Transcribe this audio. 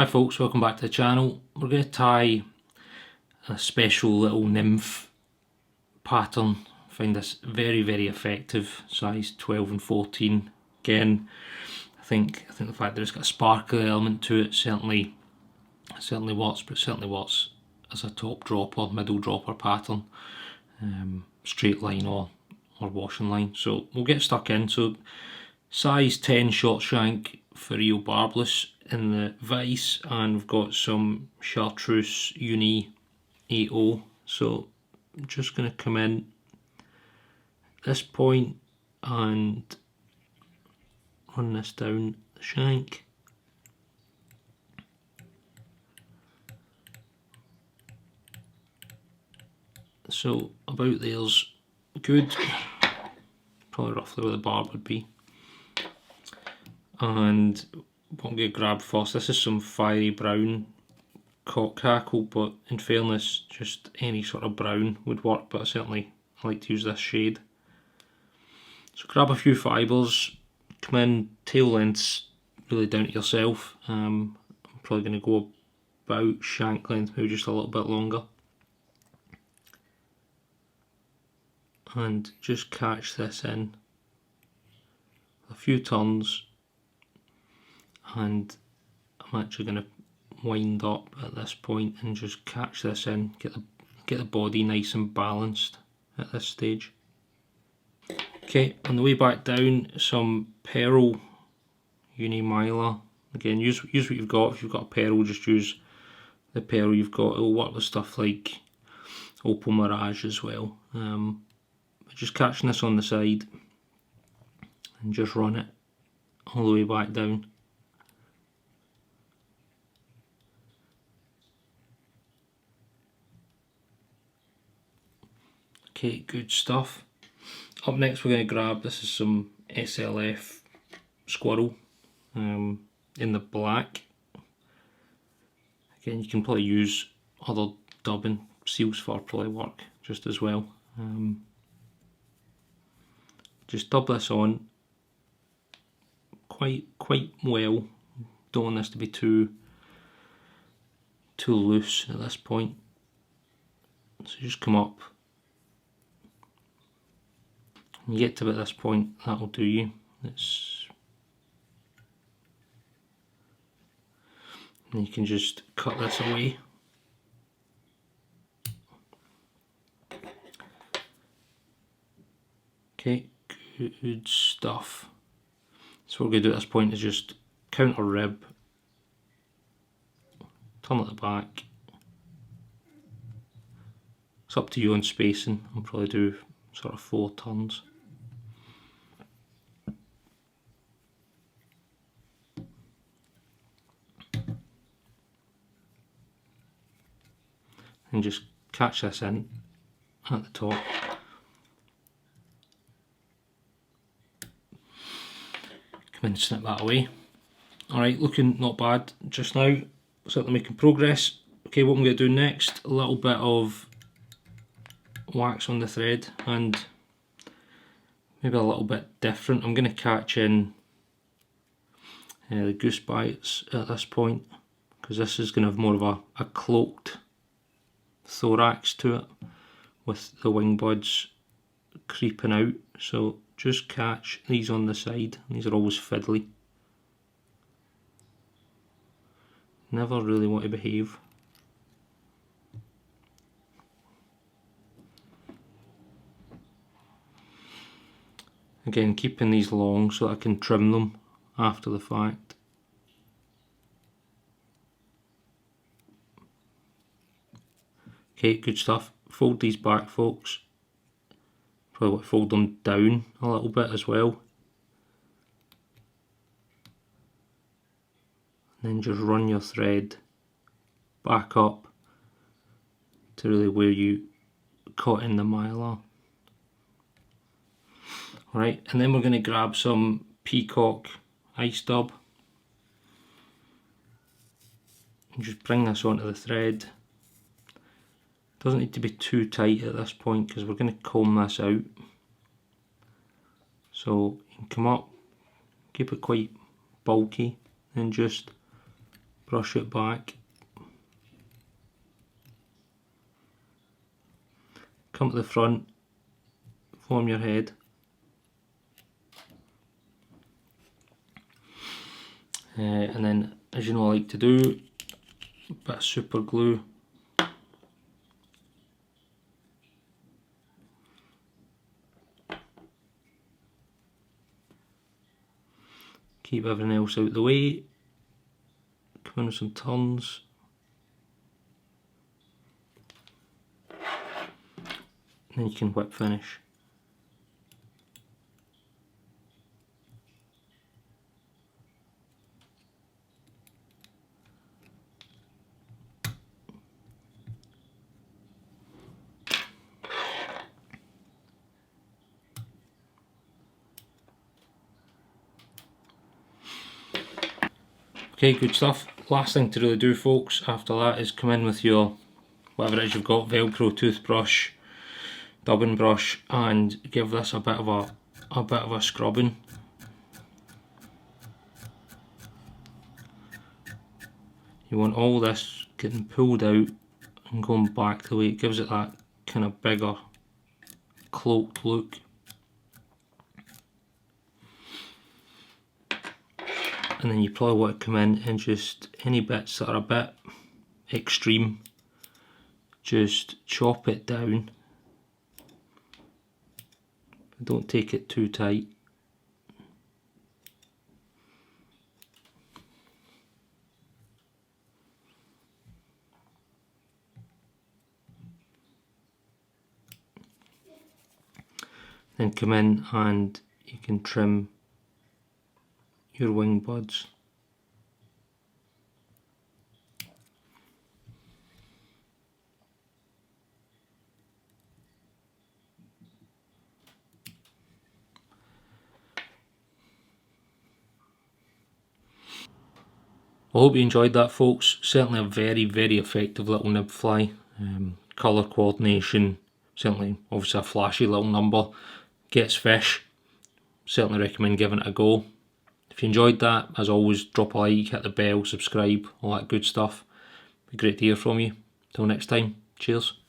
Hi folks, welcome back to the channel. We're going to tie a special little nymph pattern. I find this very effective, size 12 and 14. Again, I think the fact that it's got a sparkly element to it certainly works, but it certainly works as a top dropper, middle dropper pattern, straight line or washing line. So we'll get stuck in. So size 10 short shank for Rio barbless in the vise, and we've got some chartreuse uni 80. So I'm just going to come in at this point and run this down the shank. So about there's good, probably roughly where the barb would be. And what I'm going to grab first, this is some fiery brown cock hackle, but in fairness just any sort of brown would work, but I like to use this shade. So grab a few fibres, come in tail lengths really down to yourself. I'm probably going to go about shank length, maybe just a little bit longer. And just catch this in a few turns, and I'm actually going to wind up at this point and just catch this in, get the body nice and balanced at this stage. Okay, on the way back down, some pearl uni mylar. Again, use what you've got. If you've got a pearl, just use the pearl you've got. It'll work with stuff like Opal Mirage as well. Just catching this on the side and just run it all the way back down. Okay, good stuff. Up next we're going to grab, this is some SLF squirrel in the black. Again, you can probably use other dubbing, seals fur probably work just as well. Just dub this on quite well. Don't want this to be too loose at this point. So just come up. When you get to about this point, that'll do you. And you can just cut this away. Okay, good stuff. So what we're going to do at this point is just counter rib, turn at the back. It's up to you on spacing. I'll probably do sort of 4 turns. And just catch this in at the top. Come in and snip that away. Alright, looking not bad just now. Certainly making progress. Okay, what I'm going to do next, a little bit of wax on the thread, and maybe a little bit different. I'm going to catch in the goose bites at this point, because this is going to have more of a cloaked thorax to it, with the wing buds creeping out. So just catch these on the side. These are always fiddly. Never really want to behave. Again, keeping these long so that I can trim them after the fact. Okay, good stuff. Fold these back, folks. Probably want to fold them down a little bit as well. And then just run your thread back up to really where you caught in the mylar. Alright, and then we're going to grab some peacock ice dub and just bring this onto the thread. Doesn't need to be too tight at this point because we're going to comb this out. So you can come up, keep it quite bulky, and just brush it back, come to the front, form your head, and then, as you know I like to do, a bit of super glue. Keep everything else out of the way, come in with some turns, and then you can whip finish. Okay, good stuff. Last thing to really do, folks, after that is come in with your, whatever it is you've got, Velcro toothbrush, dubbing brush, and give this a bit of a scrubbing. You want all this getting pulled out and going back the way it gives it that kind of bigger cloaked look. And then you probably want to come in and just any bits that are a bit extreme, just chop it down. Don't take it too tight. Then come in and you can trim your wing buds. I hope you enjoyed that, folks. Certainly a very, very effective little nib fly. Colour coordination, certainly obviously a flashy little number. Gets fish. Certainly recommend giving it a go. If you enjoyed that, as always, drop a like, hit the bell, subscribe, all that good stuff. Be great to hear from you. Till next time, cheers.